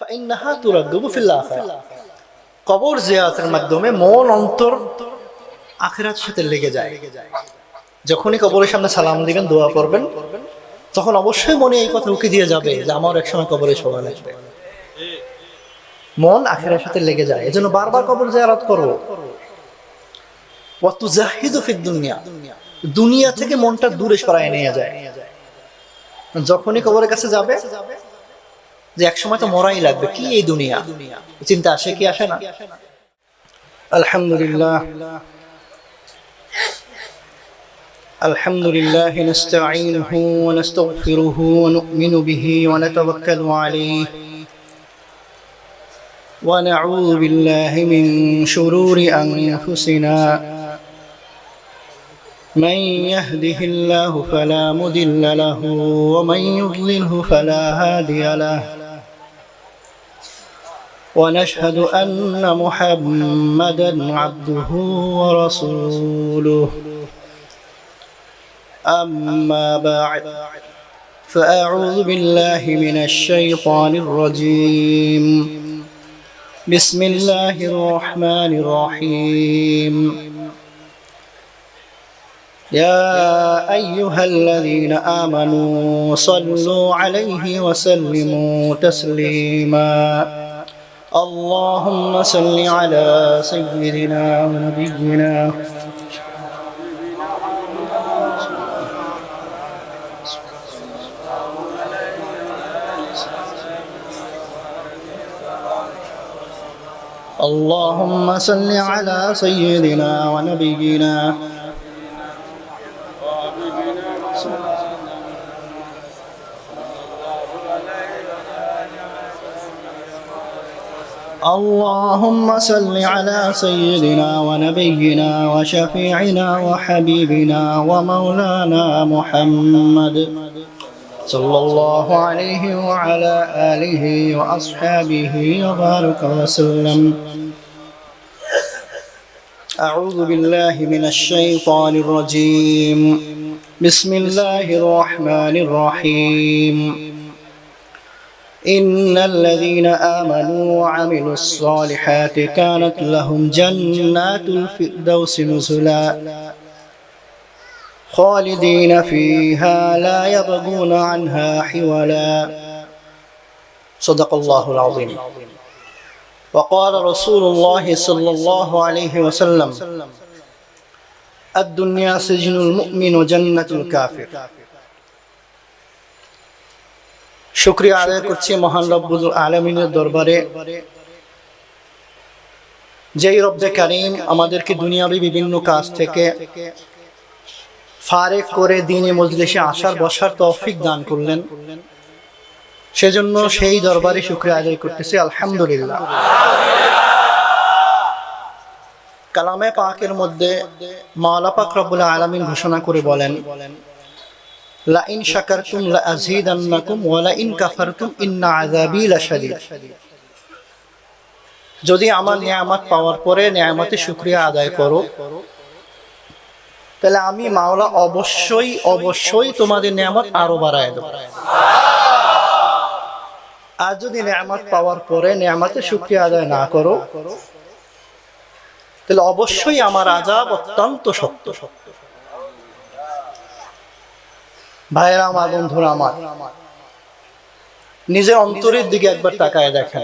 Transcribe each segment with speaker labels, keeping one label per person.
Speaker 1: ফাইন্নাহা তুরাদ্দুবু feel আখিরাহ। কবর জিয়ারতের মাধ্যমে মন অন্তর আখিরাতের সাথে লেগে যায়। যখনই কবরের সামনে সালাম দিবেন, দোয়া করবেন, তখন অবশ্যই মনে এই কথা উকি দিয়ে যাবে যে আমার একসময় কবরে শোয়া লাগবে। মন আখিরাতের সাথে লেগে যায়, এজন্য বারবার কবর জিয়ারত করো। ওয়া তুজাহিদু ফিদ দুনিয়া, দুনিয়া থেকে মনটা দূরে সরায় নিয়ে যায়। যখনই কবরের কাছে যাবে যে একসময় তো মরাই লাগবে, কি এই দুনিয়া, চিন্তা আসে কি আসে না? আলহামদুলিল্লাহ, আলহামদুলিল্লাহ নাস্তাঈনুহু ওয়া নাস্তাগফিরুহু ওয়া নু'মিনু বিহি ওয়া নাতাওয়াক্কালু আলাইহি ওয়া নাউযু বিল্লাহি মিন শুরুরি আনফুসিনা من يهده الله فلا مضل له ومن يضلله فلا هادي له ونشهد أن محمدا عبده ورسوله أما بعد فأعوذ بالله من الشيطان الرجيم بسم الله الرحمن الرحيم يا أيها الذين آمنوا صلوا عليه وسلموا تسليما اللهم صل على سيدنا ونبينا اللهم صل على سيدنا ونبينا اللهم صل على سيدنا ونبينا وشفيعنا وحبيبنا ومولانا محمد صلى الله عليه وعلى آله وأصحابه وبارك وسلم. أعوذ بالله من الشيطان الرجيم. بسم الله الرحمن الرحيم. إن الذين آمنوا وعملوا الصالحات كانت لهم جنات الفردوس نزلا خالدين فيها لا يبغون عنها حولا. صدق الله العظيم. وقال رسول الله صلى الله عليه وسلم الدنيا سجن المؤمن وجنة الكافر. শুকরিয়া আদায় করছি মহান রব্বুল আলামিনের দরবারে, যেই রব্বে কারীম আমাদেরকে দুনিয়াবি বিভিন্ন কাজ থেকে ফারেক করে দ্বীনে মজলিসে আসার বসার তৌফিক দান করলেন। সেজন্য সেই দরবারে শুকরিয়া আদায় করতেছি, আলহামদুলিল্লাহ। কালামে পাকের মধ্যে মাওলা পাক রব্বুল আলামিন ঘোষণা করে বলেন, লা ইন শাকারতুম লা আযীদান্নাকুম ওয়া লা ইন কাফারতুম ইন্না আযাবী লাশাদীদ। যদি আমার নিয়ামত পাওয়ার পরে নিয়ামতের শুকরিয়া আদায় করো, তাহলে আমি মাওলা অবশ্যই অবশ্যই তোমাদের নিয়ামত আরো বাড়ায় দেব। আর যদি নিয়ামত পাওয়ার পরে নিয়ামতের শুকরিয়া আদায় না করো, তাহলে অবশ্যই আমার আযাব অত্যন্ত শক্ত। ভাইরা আমার, বন্ধুরা আমার, নিজের অন্তরের দিকে একবার তাকায় দেখেন।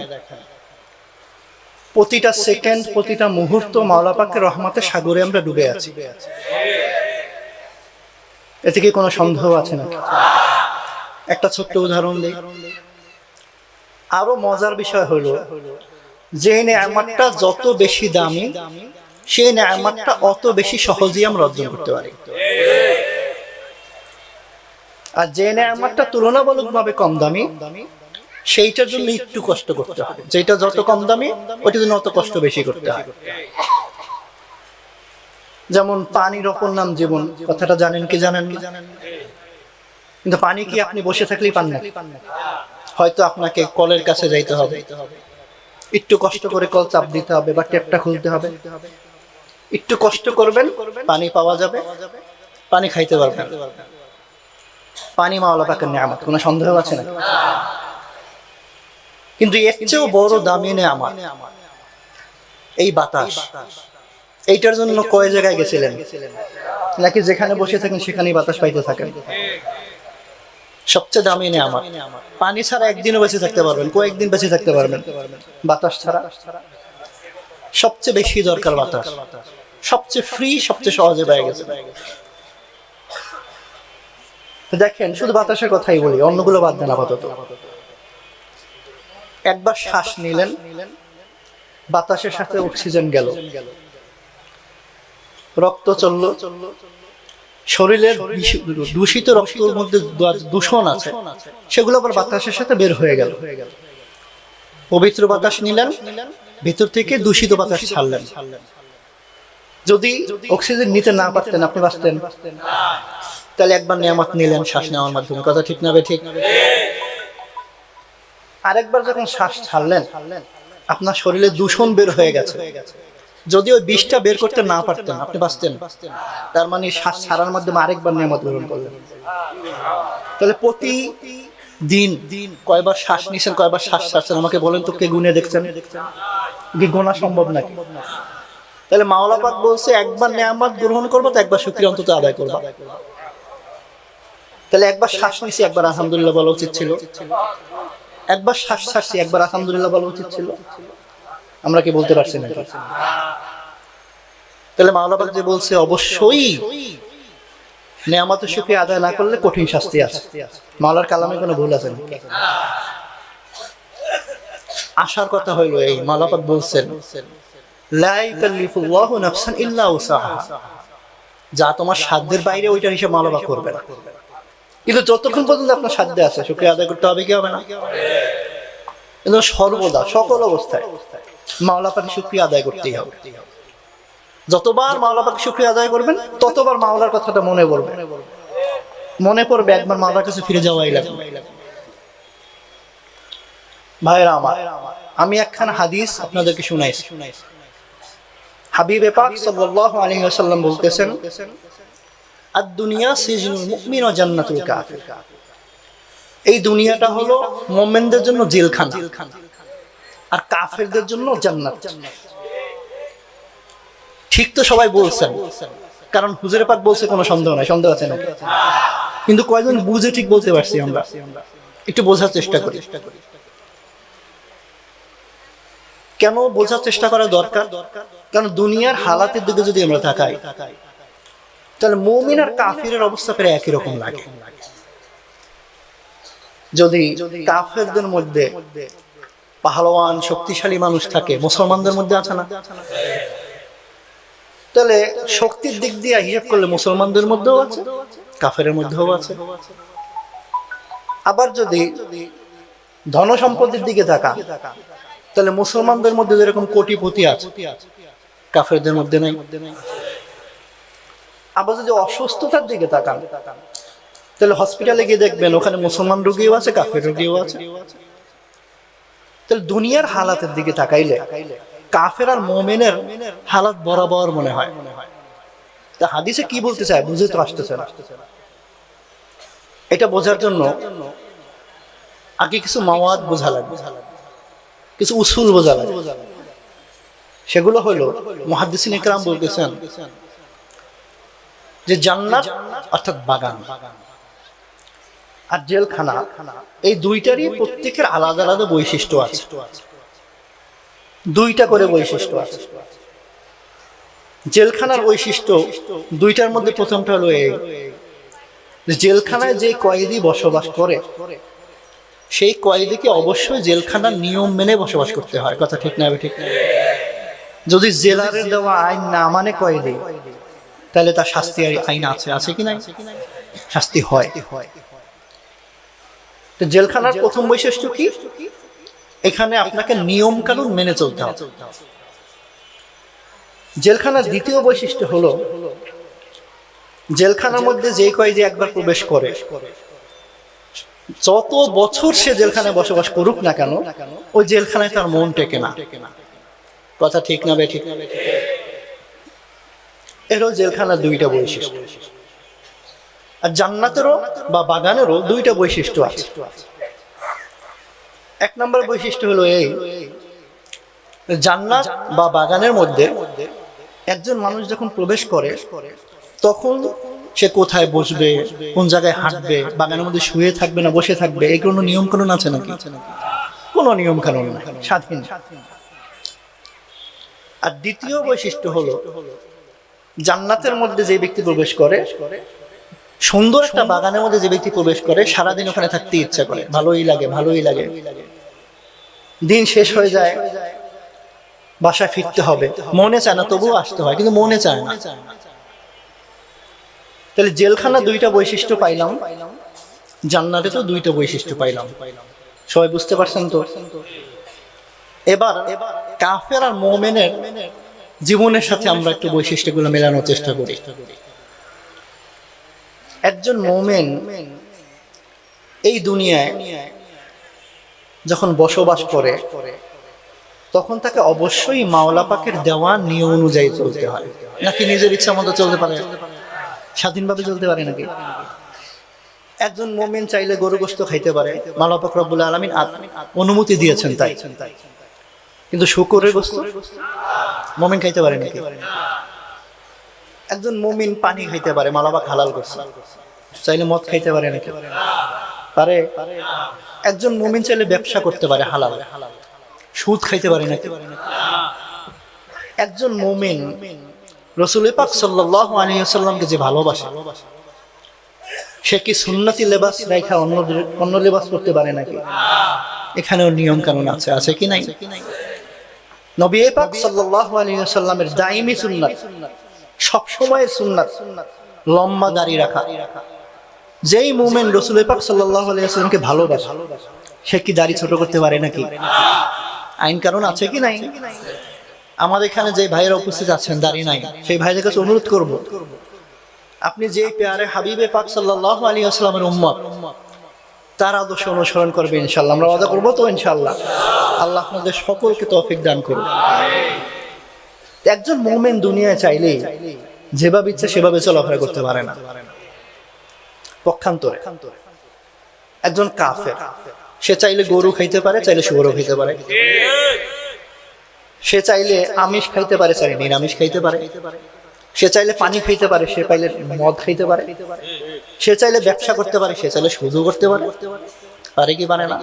Speaker 1: প্রতিটা সেকেন্ড, প্রতিটা মুহূর্ত মাওলা পাকের রহমতের সাগরে আমরা ডুবে আছি। এতে কি কোনো সন্দেহ আছে না? একটা ছোট্ট উদাহরণ দিই। আরো মজার বিষয় হলো, যে নেয়ামতটা যত বেশি দামি, সেই নেয়ামতটা অত বেশি সহজেই আমরা অর্জন করতে পারি। আর যে নেয়ামতটা তুলনামূলকভাবে কম দামি, সেইটার জন্য একটু কষ্ট করতে হয়। যেটা যত কম দামি, ওইটার জন্য অত কষ্ট বেশি করতে হয়। যেমন পানির অপর নাম জীবন, কথাটা জানেন কি জানেন না? কিন্তু পানি কি আপনি বসে থাকলেই পান না? হয়তো আপনাকে কলের কাছে যাইতে হবে, একটু কষ্ট করে কল চাপ দিতে হবে বা ট্যাপটা খুলতে হবে, একটু কষ্ট করবেন, পানি পাওয়া যাবে, পানি খাইতে পারবেন। পানি মাওলা পাকের নিয়ামত, কোনো সন্দেহ আছে না? কিন্তু এর চেয়েও বড় দামি নেয়ামত এই বাতাস। এইটার জন্য কয় জায়গায় গেছিলেন? নাকি যেখানে বসে থাকেন সেখানেই বাতাস পাইতে থাকেন? সবচেয়ে দামি নেয়ামত। পানি ছাড়া একদিনও বেঁচে থাকতে পারবেন, কয়েকদিন বেঁচে থাকতে পারবেন। বাতাস ছাড়া সবচেয়ে বেশি দরকার বাতাস, সবচেয়ে ফ্রি, সবচেয়ে সহজে পেয়ে গেছে। দেখেন, শুধু বাতাসের কথাই বলি, অন্যগুলো বাদ দেন আপাতত। একবার শ্বাস নিলেন, বাতাসের সাথে অক্সিজেন গেল, রক্ত চলল, শরীরের দূষিত রক্তের মধ্যে দূষণ আছে, সেগুলো আবার বাতাসের সাথে বের হয়ে গেল। পবিত্র বাতাস নিলেন, ভিতর থেকে দূষিত বাতাস ছাড়লেন। যদি অক্সিজেন নিতে না পারতেন, আপনি বাঁচতেন? তাহলে একবার নিয়ামত নিলেন শ্বাস নেওয়ার মাধ্যমে, কথা ঠিক না ঠিক? আরেকবার যখন শ্বাস ছাড়লেন, আপনার শরীরে দূষণ বের হয়ে গেছে, যদি ওই বিষটা বের করতে না পারতেন, আপনি বাঁচতেন? তার মানে শ্বাস ছাড়ার মাধ্যমে আরেকবার নিয়ামত গ্রহণ করলেন। তাহলে প্রতিদিন কয়বার শ্বাস নিছেন, কয়বার শ্বাস ছাড়ছেন, আমাকে বলেন তো, কে গুনে দেখছেন? কি গোনা সম্ভব নাকি? তাহলে মাওলা পাক বলছে একবার নিয়ামত গ্রহণ করবো তো একবার শুকরিয়া অন্তত আদায় করবো। তাহলে একবার শ্বাস নিছি, একবার আলহামদুলিল্লাহ বলা উচিত ছিল। একবার শ্বাস ছাড়ছি, একবার আলহামদুলিল্লাহ বলা উচিত ছিল। আমরা কি বলতে পারছি না? তাহলে মাওলা পাক যে বলছে অবশ্যই নিয়ামতের শুকরিয়া আদায় না করলে কঠিন শাস্তি আছে। মাওলার কালামে কোনো ভুল আছে না? আসার কথা হইল এই, মাওলা পাক বলছেন লা ইউকাল্লিফুল্লাহু নাফসান ইল্লা উসাহা, যা তোমার সাধ্যের বাইরে ওইটার হিসাব মাওলা পাক করবে না। কিন্তু যতক্ষণ পর্যন্ত আপনার সাধ্যে আছে, শুকরিয়া আদায় করতে হবে কি হবে না? কিন্তু সর্বদা সকল অবস্থায় মাওলা পাকের শুকরিয়া আদায় করতেই হবে। যতবার মাওলা পাকের শুকরিয়া আদায় করবেন, ততবার মাওলার কথাটা মনে পড়বে, মনে পড়বে একবার মাওলার কাছে ফিরে যাওয়াই লাগবে। ভাইরা আমার, আমি একখানা হাদিস আপনাদেরকে শুনাইছি। হাবিবে পাক সাল্লাল্লাহু আলাইহি ওয়াসাল্লাম বলতেছেন, আদ-দুনিয়া সিজনুল মুমিন ওয়া জান্নাতুল কাফির। এই দুনিয়াটা হলো মুমিনদের জন্য জেলখানা, আর কাফেরদের জন্য জান্নাত। ঠিক তো সবাই বলছেন, কারণ হুজুরে পাক বলছে, কোনো সন্দেহ নাই। সন্দেহ আছে না? কিন্তু কয়জন বুঝে ঠিক বলতে পারছি আমরা? একটু বোঝার চেষ্টা করি। কেন বোঝার চেষ্টা করা দরকার? কারণ দুনিয়ার হালাতের দিকে যদি আমরা তাকাই, তাহলে মুমিন আর কাফিরের অবস্থা প্রায় একই রকম লাগে। যদি কাফেরদের মধ্যে পাহলওয়ান শক্তিশালী মানুষ থাকে, মুসলমানদের মধ্যে আছে না? তাহলে শক্তির দিক দিয়ে হিসাব করলে মুসলমানদের মধ্যেও আছে, কাফেরের মধ্যেও আছে। আবার যদি ধন সম্পদের দিকে তাকান, তাহলে মুসলমানদের মধ্যে যেরকম কোটিপতি আছে, কাফেরদের মধ্যে নাই। আবার যদি অসুস্থতার দিকে তাকান, তাহলে হসপিটালে গিয়ে দেখবেন ওখানে মুসলমান রোগীও আছে, কাফের রোগীও আছে। তাহলে দুনিয়ার হালাতের দিকে তাকাইলে কাফের আর মুমিনের হালাত বরাবর মনে হয়। তা হাদিসে কি বলতে চায় বুঝে তো আসতেছে না। এটা বোঝার জন্য আগে কিছু মাওয়াত বোঝা লাগবে, কিছু উসুল বোঝা লাগবে। সেগুলো হলো মুহাদ্দিসিন ইকরাম বলতেছেন যে জান্নাত অর্থাৎ বাগান আর জেলখানা, এই দুইটারই প্রত্যেকের আলাদা আলাদা বৈশিষ্ট্য আছে। দুইটা করে বৈশিষ্ট্য আছে। জেলখানার বৈশিষ্ট্য দুইটার মধ্যে প্রথমটা হলো এই, জেলখানায় যে কয়েদি বসবাস করে, সেই কয়েদিকে অবশ্যই জেলখানার নিয়ম মেনে বসবাস করতে হয়। কথা ঠিক না? ঠিক না? যদি জেলারের দেওয়া আইন না মানে কয়েদি, তাহলে তার শাস্তি আইন আছে কি নাই? শাস্তি হয়। তো জেলখানার প্রথম বৈশিষ্ট্য কি? এখানে আপনাকে নিয়ম কানুন মেনে চলতে হবে। জেলখানার দ্বিতীয় বৈশিষ্ট্য হলো, জেলখানার মধ্যে যে কয়েদি একবার প্রবেশ করে, যত বছর সে জেলখানায় বসবাস করুক না কেন, ওই জেলখানায় তার মন টেকে না। কথা ঠিক না? ঠিক। এর জেলখানার দুইটা বৈশিষ্ট্য। আর জান্নাতেরও বা বাগানেরও দুইটা বৈশিষ্ট্য আছে। এক নম্বর বৈশিষ্ট্য হলো এই, জান্নাত বা বাগানের মধ্যে একজন মানুষ যখন প্রবেশ করে তখন সে কোথায় বসবে, কোন জায়গায় হাঁটবে, বাগানের মধ্যে শুয়ে থাকবে না বসে থাকবে, এই কোনো নিয়ম কানুন আছে নাকি? কোনো নিয়ম কানুন নাই, স্বাধীন। আর দ্বিতীয় বৈশিষ্ট্য হলো জান্নাতের মধ্যে যে ব্যক্তি প্রবেশ করে, সুন্দর একটা বাগানের মধ্যে যে ব্যক্তি প্রবেশ করে, সারাদিন ওখানে থাকতে ইচ্ছা করে, ভালোই লাগে ভালোই লাগে। দিন শেষ হয়ে যায়, বাসায় ফিরতে হবে, মনে চায় না, তবুও আসতে হয়, কিন্তু মনে চায় না। তাহলে জেলখানা দুইটা বৈশিষ্ট্য পাইলাম, জান্নাতে তো দুইটা বৈশিষ্ট্য পাইলাম। সবাই বুঝতে পারছেন তো? এবার কাফের আর মুমিনের জীবনের সাথে আমরা একটু বৈশিষ্ট্যগুলো মেলানোর চেষ্টা করি। একজন মুমিন এই দুনিয়ায় যখন বসবাস করে তখন তাকে অবশ্যই মাওলা পাকের দেওয়া নিয়ম অনুযায়ী চলতে হয়, নাকি নিজের ইচ্ছা মতো চলতে পারে, স্বাধীনভাবে চলতে পারে নাকি? একজন মুমিন চাইলে গরু গোশত খাইতে পারে, মাওলা পাক রব্বুল আলামিন অনুমতি দিয়েছেন তাই, কিন্তু শুকরের গোশত মুমিন খাইতে পারে নাকি? একজন মুমিন পানি খাইতে পারে, মাওলা পাক হালাল করছে, চাইলে মদ খাইতে পারে নাকি? পারে। একজন মুমিন চাইলে ব্যবসা করতে পারে হালাল, সুদ খাইতে পারে নাকি? একজন মুমিন রাসূল পাক সাল্লাল্লাহু আলাইহি ওয়াসাল্লামকে যে ভালোবাসে, সে কি সুন্নতি লেবাস রাখা অন্য লেবাস করতে পারে নাকি? এখানেও নিয়ম কানুন আছে, আছে কি নাই? নবী পাক সাল্লাল্লাহু আলাইহি ওয়াসাল্লামের দাইমি সুন্নাত, সব সময়ের সুন্নাত লম্বা দাড়ি রাখা। যেই মুমিন রাসূল পাক সাল্লাল্লাহু আলাইহি ওয়াসাল্লামকে ভালোবাসে, সে কি দাড়ি ছোট করতে পারে নাকি? আইন কানুন আছে কি নাই? আমাদের এখানে যে ভাইয়েরা উপস্থিত আছেন দাড়ি নাই, সেই ভাইদের কাছে অনুরোধ করব, আপনি যে পেয়ারে হাবিবে পাক সাল্লাল্লাহু আলাইহি ওয়াসাল্লামের উম্মত, তার আদর্শ অনুসরণ করবে ইনশাআল্লাহ। আমরা ওয়াদা করব তো ইনশাআল্লাহ। আল্লাহ আপনাদের সকলকে তৌফিক দান করুন। একজন মুমিন দুনিয়ায় চাইলেই যেভাবে ইচ্ছা সেভাবে চলাফেরা করতে পারে না। পক্ষান্তরে একজন কাফের, সে চাইলে গরু খাইতে পারে, চাইলে শুয়োরও খাইতে পারে, সে চাইলে আমিষ খাইতে পারে, চাইলে নিরামিষ খাইতে পারে, সে চাইলে পানি খাইতে পারে, সে চাইলে মদ খাইতে পারে, সে চাইলে ব্যবসা করতে পারে, সে চাইলে শুধু করতে পারে। পারে কি পারে না?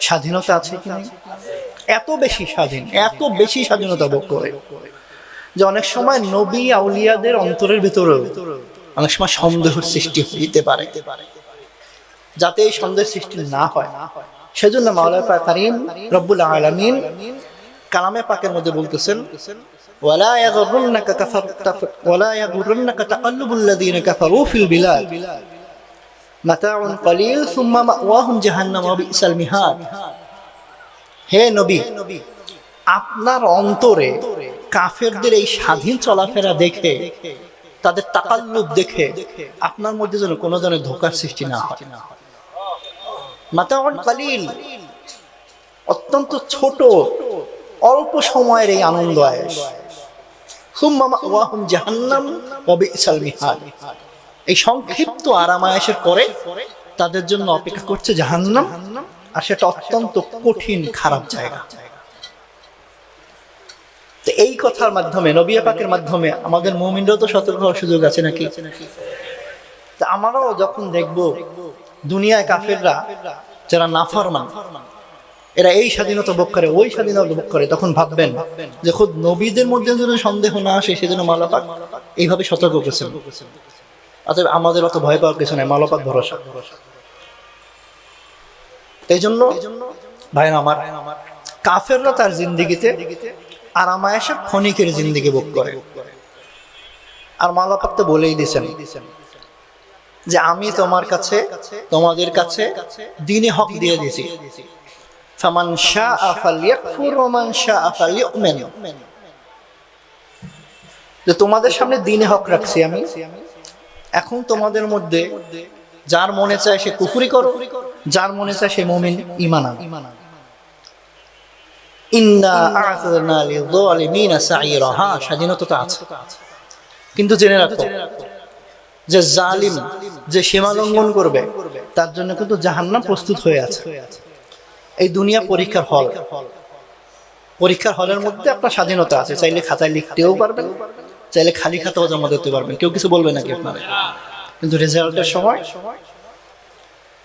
Speaker 1: স্বাধীনতা আছে কি নাই? এত বেশি স্বাধীন, এত বেশি স্বাধীনতা ভোগ করে যে অনেক সময় নবী আউলিয়াদের অন্তরের ভিতরেও অনেক সময় সন্দেহের সৃষ্টি হইতে পারে। যাতে এই সন্দেহের সৃষ্টি না হয়, সেজন্য মাওলা পাক কারীম রব্বুল আলামিন কালামে পাকের মধ্যে বলতেছেন, ওয়ালা ইয়াগুরুন্নাকা তাকাল্লুবুল্লাযীনা কাফারু ফিল বিলাদ মাতাউন কলিল সুম্মা মাওয়াহুম জাহান্নাম ওয়া বিসাল মিহাদ। হে নবী, আপনার অন্তরে কাফেরদের এই স্বাধীন চলাফেরা দেখে, তাদের তাকাল্লুব দেখে আপনার মধ্যে যেন কোনো ধরনের ধোঁকার সৃষ্টি না হয়। মাতাউন কলিল, অত্যন্ত ছোট অল্প সময়ের এই আনন্দ আয়েশ, সুম্মা মাওয়াহুম জাহান্নাম ওয়া বিসাল মিহাদ, এই সংক্ষিপ্ত আরাম আয়েশের পরে তাদের জন্য অপেক্ষা করছে জাহান্নাম, আর সেটা অত্যন্ত কঠিন খারাপ জায়গা। তো এই কথার মাধ্যমে, নবী পাকের মাধ্যমে আমাদের মুমিনরাও তো সতর্ক হওয়ার সুযোগ আছে নাকি? তা আমরাও যখন দেখব দুনিয়ায় কাফেররা যারা নাফরমান, এরা এই স্বাধীনতা ভোগ করে, ওই স্বাধীনতা ভোগ করে, তখন ভাববেন যে খুদ নবীদের মধ্যে যেন সন্দেহ না আসে, সেজন্য মাওলা পাক এইভাবে সতর্ক করেছেন। অতএব আমাদের অত ভয় পাওয়ার কিছু নাই, মাওলা পাক ভরসা। এই জন্য ভাইরা আমার, কাফেররা তার জিন্দেগিতে আরাম আয়েশের ক্ষণিকের জিন্দেগি ভোগ করে। আর মাওলা পাক তো বলেই দিয়েছেন যে আমি তোমার কাছে, তোমাদের কাছে দ্বীনে হক দিয়ে দিয়েছি, ফামান শাআ ফালইয়াকফুর ওয়া মান শাআ ফালইউমিন, যে তোমাদের সামনে দ্বীনে হক রাখছি আমি। এখন তোমাদের মধ্যে যার মনে চায় সে কুফরি করো, যার মনে চায় সে মুমিন ঈমান আনো। ইন্না আ'তাদনা লিয-যালিমিনা সাঈরা, স্বাধীনতা তো আছে, কিন্তু জেনে রাখো যে জালিম, যে সীমা লঙ্ঘন করবে, তার জন্য কিন্তু জাহান্নাম প্রস্তুত হয়ে আছে। এই দুনিয়া পরীক্ষার হল। পরীক্ষার হলের মধ্যে আপনার স্বাধীনতা আছে, চাইলে খাতায় লিখতেও পারবেন, চাইলে খালি খাতাও জমা দিতে পারবেন, কেউ কিছু বলবে নাকি আপনার। কিন্তু রেজাল্টের সময়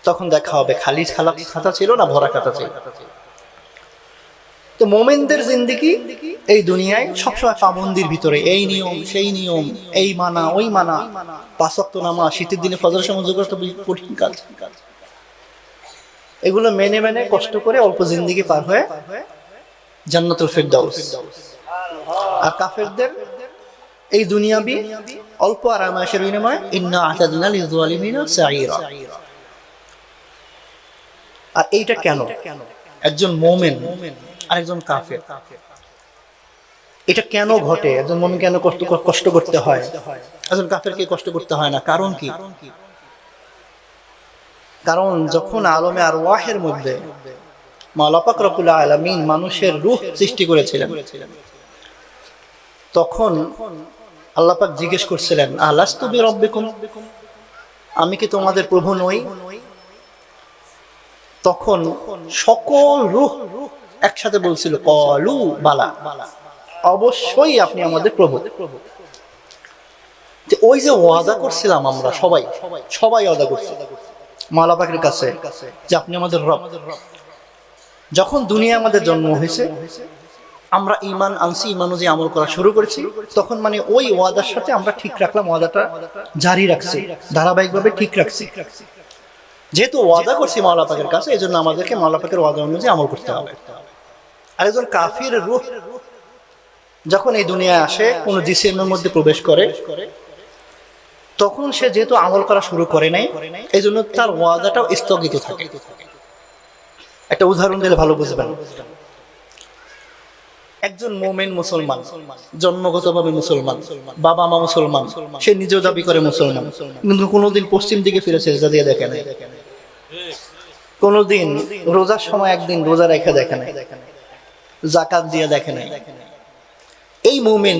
Speaker 1: তখন দেখা হবে খালি খাতা ছিল না ভরা খাতা ছিল। তো মোমেনদের জিন্দেগি এই দুনিয়ায় সবসময় পাবন্দির ভিতরে, এই নিয়ম সেই নিয়ম, এই মানা ওই মানা, 5 ওয়াক্ত নামাজ, শীতের দিনে ফজর সময় করা কঠিন কাজ, এগুলো মেনে মেনে কষ্ট করে অল্প জিন্দেগি পার হয়ে জান্নাতুল ফিরদাউস। আর কাফেরদের এই দুনিয়াবি অল্প আরামায়েশের বিনিময়ে ইন্না আ'তাদনা লিয-যালিমিনা সাঈরা। আর এইটা কেন একজন মুমিন আর একজন কাফের, এটা কেন ঘটে? একজন মুমিন কেন কষ্ট করতে হয়, একজন কাফেরকে কষ্ট করতে হয় না? কারণ কি? কারণ যখন আলমে আরওয়াহের মধ্যে মাওলা পাক রব্বুল আলামিন মানুষের রূহ সৃষ্টি করেছিলেন, তখন আল্লাহ পাক জিজ্ঞেস করছিলেন, আলাস্তু বিরাব্বিকুম, আমি কি তোমাদের প্রভু নই? তখন সকল রূহ একসাথে বলছিল ক্বালু বালা, অবশ্যই আপনি আমাদের প্রভু। ওই যে ওয়াদা করছিলাম আমরা সবাই ওয়াদা করছি মাওলা পাকের কাছে যে আপনি আমাদের রব। যখন দুনিয়া আমাদের জন্ম হয়েছে, আমরা ঈমান আনছি, ঈমান অনুযায়ী আমল করা শুরু করেছি, তখন মানে ওই ওয়াদার সাথে আমরা ঠিক রাখলাম, ওয়াদাটা জারি রাখছি, ধারাবাহিকভাবে ঠিক রাখছি। যেহেতু ওয়াদা করছি মাওলা পাকের কাছে, এই জন্য আমাদেরকে মাওলা পাকের ওয়াদা অনুযায়ী আমল করতে হবে। আর একজন কাফির রূহ যখন এই দুনিয়ায় আসে, কোন জিসিমের মধ্যে প্রবেশ করে, তখন সে যেহেতু আমল করা শুরু করে নাই, এই জন্য তার ওয়াদাটাও স্থগিত থাকে। একটা উদাহরণ দিলে ভালো বুঝবেন। একজন মুমিন মুসলমান, জন্মগতভাবে মুসলমান, বাবা মা মুসলমান, সে নিজেও দাবি করে মুসলমান, কিন্তু কোনোদিন পশ্চিম দিকে ফিরে সেজদা দিয়ে দেখে নাই, কোনোদিন রোজার সময় একদিন রোজা রেখে দেখে নাই, যাকাত দিয়ে দেখে নাই। এই মুমিন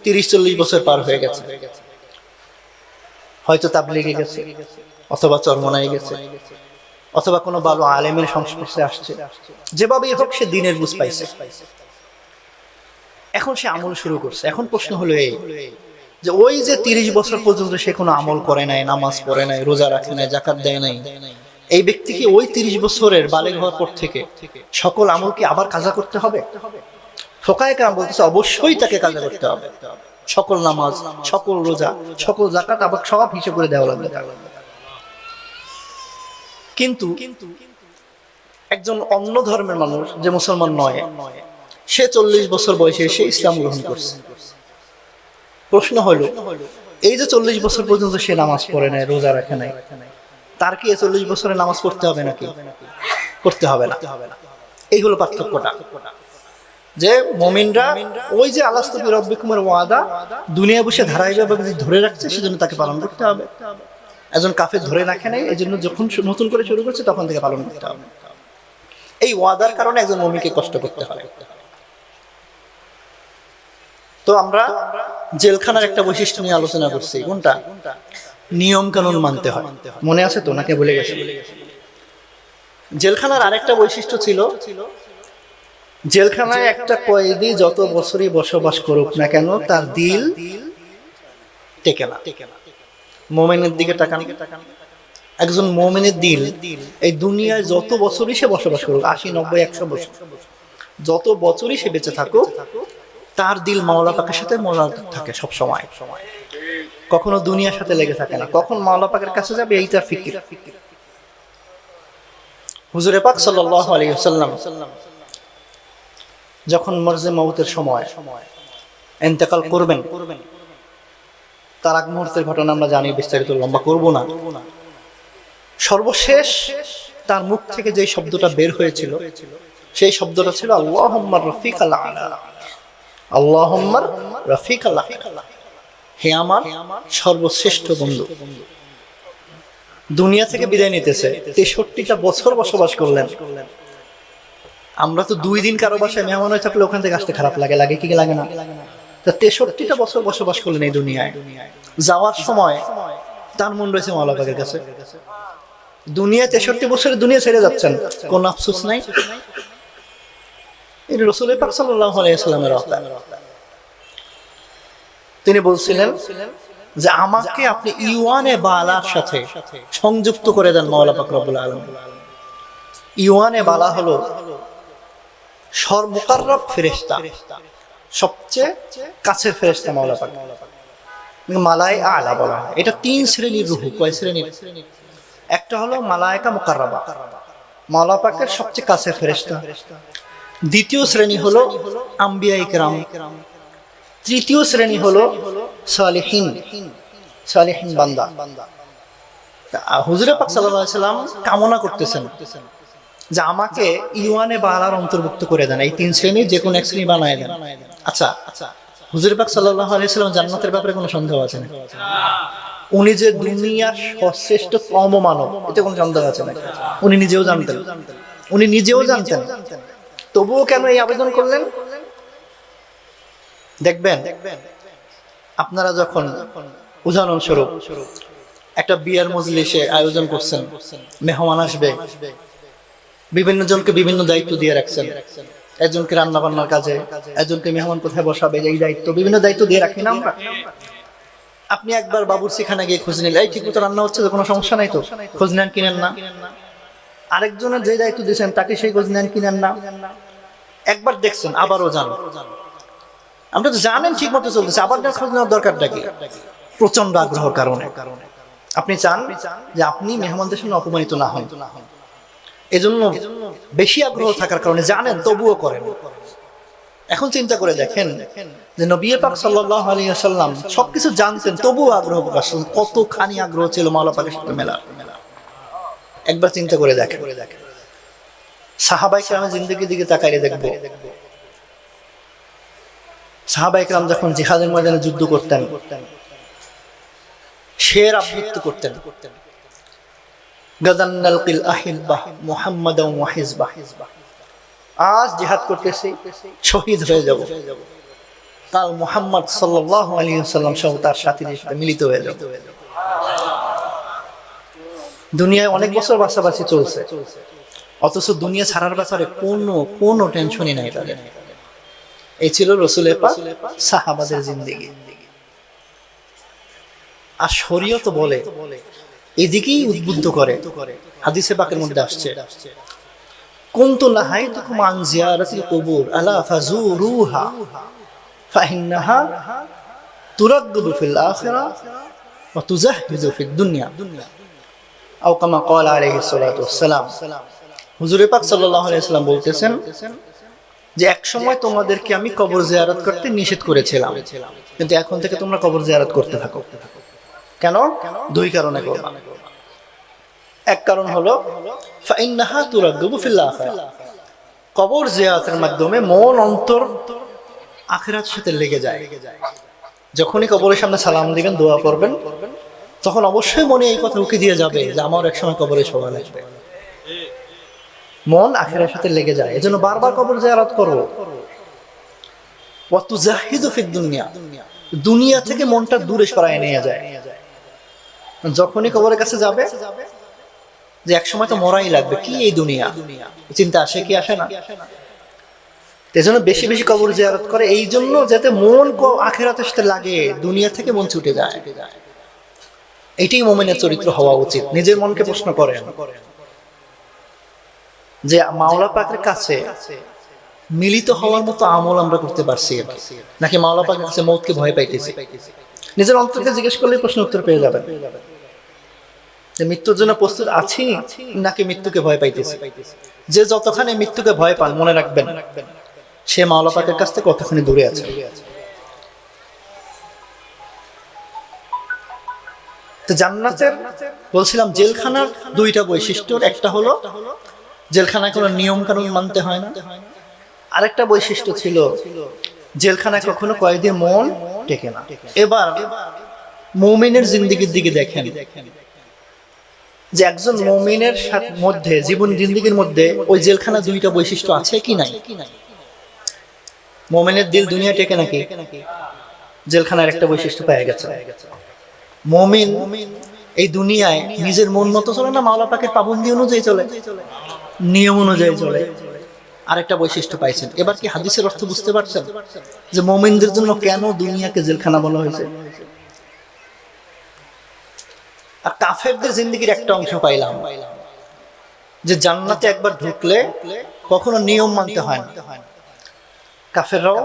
Speaker 1: 30-40 বছর পার হয়ে গেছে, হয়তো তাবলীগে গেছে, অথবা চরমনায় গেছে, অথবা কোনো ভালো আলেমের সংস্পর্শে আসছে, যেভাবেই হোক সে দ্বীনের বুঝ পাইছে। এখন সে আমল শুরু করছে। এখন প্রশ্ন হলো এই যে ওই যে 30 বছর পর্যন্ত সে কোনো আমল করে নাই, নামাজ পড়ে নাই, রোজা রাখে নাই, যাকাত দেয় নাই, এই ব্যক্তিকে ওই 30 বছরের বালেগ হওয়ার পর থেকে সকল আমল কি আবার কাজা করতে হবে? ফুকাহায়ে কেরাম বলতেছে অবশ্যই তাকে কাজা করতে হবে। সকল নামাজ, সকল রোজা, সকল যাকাত আবার সব হিসেব করে দেওয়া লাগবে। কিন্তু একজন অন্য ধর্মের মানুষ যে মুসলমান নয়, সে 40 বছর বয়সে এসে ইসলাম গ্রহণ করছে। প্রশ্ন হলো, এই যে 40 বছর পর্যন্ত সে নামাজ পড়ে নাই, রোজা রাখে নাই, তার কি 40 বছরে নামাজ পড়তে হবে নাকি? পড়তে হবে না। এই হলো পার্থক্যটা, যে মুমিনরা ওই যে আলাস্তু বিরাব্বিকুমের ওয়াদা দুনিয়া বসে ধারাবাহিকভাবে ধরে রাখছে, সেজন্য তাকে পালন করতে হবে। একজন কাফের ধরে রাখে নাই, এই জন্য যখন নতুন করে শুরু করছে তখন থেকে পালন করতে হবে। এই ওয়াদার কারণে একজন মুমিনকে কষ্ট করতে হয়। তো আমরা জেলখানার একটা বৈশিষ্ট্য নিয়ে আলোচনা করছি, কোনটা? নিয়ম কানুন মানতে হয়। মনে আছে তো নাকি ভুলে গেছে? জেলখানার আরেকটা বৈশিষ্ট্য ছিল, জেলখানায় একটা কয়েদি যত বছরই বসবাস করুক না কেন, তার দিল টেকে না। মুমিনের দিকে তাকান, একজন মুমিনের দিল এই দুনিয়ায় যত বছরই সে বসবাস করুক, 80, 90, 100 বছর, যত বছরই সে বেঁচে থাকুক, তার দিল মাওলা পাকের সাথে মোলাকাত থাকে সব সময়, কখনো দুনিয়ার সাথে লেগে থাকে না। কখন মাওলা পাকের কাছে যাবে এই তার ফিকির। হুজুরে পাক সাল্লাল্লাহু আলাইহি ওয়াসাল্লাম যখন মরজে মউতের সময় ইন্তেকাল করবেন, তার আগ মুহূর্তের ঘটনা আমরা জানি, বিস্তারিত লম্বা করব না। সর্বশেষ তার মুখ থেকে যে শব্দটা বের হয়েছিল, সেই শব্দটা ছিল আল্লাহুম্মা রাফিকাল আলা, আল্লাহুম্মা রাফিকাল আলা, হে আমার সর্বশ্রেষ্ঠ বন্ধু। দুনিয়া থেকে বিদায় নিতেছে, 63টা বছর বসবাস করলেন। আমরা তো 2 দিন কারো বাসায় মেহমান হয়ে থাকলে ওখান থেকে আসতে খারাপ লাগে, লাগে কি লাগে না? তা 63টা বছর বসবাস করলেন এই দুনিয়ায়। যাওয়ার সময় তার মন রয়েছে মাওলা পাকের কাছে, দুনিয়া 63 বছরের দুনিয়া ছেড়ে যাচ্ছেন, কোন আফসোস নাই? এই রাসূল পাক সাল্লাল্লাহু আলাইহি ওয়াসাল্লামের কথা। তিনি বলছিলেন যে আমাকে আপনি ইওয়ানে বালার সাথে সংযুক্ত করে দেন মাওলা পাক রব্বুল আলামিন। ইওয়ানে বালা হলো সর্বমুকাররব ফেরেশতা, সবচেয়ে কাছের ফেরেশতা মাওলা পাক, মালাই আলা বলা হয়। এটা 3 শ্রেণীর রূহ। কয় শ্রেণীর? একটা হলো মালায়েকা মুকাররাবা, মাওলা পাকের সবচেয়ে কাছের ফেরেশতা। দ্বিতীয় শ্রেণী হলো আম্বিয়ায়ে কেরাম। তৃতীয় শ্রেণী হলো সালেহিন, সালেহিন বান্দা। হুজুর পাক সাল্লাল্লাহু আলাইহি ওয়াসাল্লাম কামনা করতেছেন যে আমাকে ইওয়ানে বালার অন্তর্ভুক্ত করে দেন, এই 3 শ্রেণীর যে কোনো এক শ্রেণী বানায় দেন। আচ্ছা, হুজুর পাক সাল্লাল্লাহু আলাইহি ওয়াসাল্লাম জান্নাতের ব্যাপারে কোনো সন্দেহ আছে না? উনি যে দুনিয়ার সর্বশ্রেষ্ঠ মানব, এতে কোনো সন্দেহ আছে না? উনি নিজেও জানতেন, উনি নিজেও জানতেন, তবুও কেন এই আবেদন করলেন? দেখবেন আপনারা যখন উদাহরণস্বরূপ একটা বিয়ার মজলিসে আয়োজন করছেন, মেহমান আসবে, বিভিন্ন জনকে বিভিন্ন দায়িত্ব দিয়ে রাখছেন, একজনকে রান্না বান্নার কাজে, একজনকে মেহমান কোথায় বসাবে, এই দায়িত্ব, বিভিন্ন দায়িত্ব দিয়ে রাখি না আমরা। আপনি একবার বাবুর্চিখানে গিয়ে খোঁজ নিলে, এই ঠিক মতো রান্না হচ্ছে তো, কোনো সমস্যা নাই তো, খোঁজ নেন কিনেন না? আরেকজনের যে দায়িত্ব দিয়েছেন তাকে সেই খোঁজ নেন কিনেন না? একবার দেখছেন, আবারও যান, আপনি তো জানেন ঠিক মতো চলতেছে, আবার খোঁজ নেওয়ার দরকারটা কি? প্রচন্ড আগ্রহের কারণে আপনি চান যে আপনি মেহমানদের সামনে অপমানিত না হন, এজন্য বেশি আগ্রহ থাকার কারণে জানেন তবুও করেন। এখন চিন্তা করে দেখেন যে নবী পাক সাল্লাল্লাহু আলাইহি ওয়াসাল্লাম সবকিছু জানতেন তবুও আগ্রহ প্রকাশ করতেন, কতখানি আগ্রহ ছিল মাওলা পাকের সাথে মেলা। একবার চিন্তা করে দেখেন, সাহাবায়ে কেরামের জিন্দেগির দিকে তাকাইলে দেখব, সাহাবায়ে কেরাম যখন জিহাদের ময়দানে যুদ্ধ করতেন, শের আবৃত্তি করতেন, গাদান নালকিল আহিব্বাহ মুহাম্মাদান ওয়া হিজবাহ, আজ জিহাদ করতেছি, শহীদ হয়ে যাব, কাল মুহাম্মদ সাল্লাল্লাহু আলাইহি ওয়াসাল্লাম সহ তার সাথীদের সাথে মিলিত হয়ে যাব। দুনিয়ায় অনেক বছর বাঁচাবাঁচি চলছে, অথচ দুনিয়া ছাড়ার ব্যাপারে কোনো টেনশনই নাই তাদের। এই ছিল রাসূল পাক সাহাবাদের জিন্দেগি। আর শরীয়ত বলে, এদিকেই উদ্বুদ্ধ করে। হাদিসে পাকের মধ্যে আসছে, কুনতু নাহাইতুকুম আন জিয়ারাতিল কুবুর আলা ফাজুরুহা ফাইন্নাহা তুরাদ্দু ফিল আখিরাহ ওয়া তুজাহহিজু ফিদ দুনিয়া, আও কামা ক্বালা আলাইহিস সালাতু ওয়াস সালাম। হুজুর পাক সাল্লাল্লাহু আলাইহি ওয়াসাল্লাম বলতেছেন যে এক সময় তোমাদেরকে আমি কবর জিয়ারত করতে নিষেধ করেছিলাম, কিন্তু এখন থেকে তোমরা কবর জিয়ারত করতে থাকো। কেন? 2 কারণে করবা। এক কারণ হলো ফাইন্নাহা তুরাদ্দু ফিল আখিরাহ, কবর জিয়ারতের মাধ্যমে মন অন্তর আখিরাতের সাথে লেগে যায়। যখনই কবরের সামনে সালাম দিবেন, দোয়া করবেন, তখন অবশ্যই মনে এই কথা উকি দিয়ে যাবে যে আমার এক সময় কবরে সওয়াল আসবে। মন আখিরাতের সাথে লেগে যায়, এজন্য বারবার কবর জিয়ারত করো। ওয়া তুজাহিদু ফিদ দুনিয়া, দুনিয়া থেকে মনটা দূরে সরায় নিয়ে যায়। যখনই কবরের কাছে যাবে যে এক সময় তো মরাই লাগবে, কি এই দুনিয়া, চিন্তা আসে কি আসে না? এজন্য বেশি বেশি কবর জিয়ারত করে, এই জন্য যাতে মন আখিরাতের সাথে লাগে, দুনিয়া থেকে মন ছুটে যায়। এটাই মুমিনের চরিত্র হওয়া উচিত। নিজের মনকে প্রশ্ন করেন যে মাওলা পাকের কাছে মিলিত হওয়ার মতো আমল আমরা করতে পারছি নাকি মাওলা পাকের কাছে মওতকে ভয় পাইতেছি? নিজের অন্তরকে জিজ্ঞেস করলে প্রশ্ন উত্তর পেয়ে যাবেন যে মৃত্যুর জন্য প্রস্তুত আছি নাকি মৃত্যুকে ভয় পাইতেছি। যে যতখানি মৃত্যুকে ভয় পান, মনে রাখবেন সে মাওলা পাকের কাছ থেকে কতখানি দূরে আছে। তো জান্নাতের বলছিলাম জেলখানার 2টা বৈশিষ্ট্য, একটা হলো জেলখানায় কোনো নিয়ম কানুন মানতে হয় না, আরেকটা বৈশিষ্ট্য ছিল জেলখানায় কখনো কয়েদি মন টেকে না। এবার মুমিনের জিন্দেগির দিকে দেখেন যে একজন মুমিনের মধ্যে, জীবন জিন্দেগির মধ্যে ওই জেলখানা 2টা বৈশিষ্ট্য আছে কি নাই? মুমিনের দিল দুনিয়া টেকে নাকি? জেলখানার একটা বৈশিষ্ট্য পেয়ে গেছে। মুমিন এই দুনিয়ায় নিজের মন মতো চলে না, মাওলা পাকের পাবন্দি অনুযায়ী চলে, নিয়ম অনুযায়ী চলে। আরেকটা বৈশিষ্ট্য পাইছেন। এবার কি হাদিসের অর্থ বুঝতে পারছেন যে মুমিনদের জন্য কেন দুনিয়াকে জেলখানা বলা হয়েছে? আর কাফেরদের জিন্দেগির একটা অংশ পাইলাম যে জান্নাতে একবার ঢুকলে কখনো নিয়ম মানতে হয় না। কাফেররাও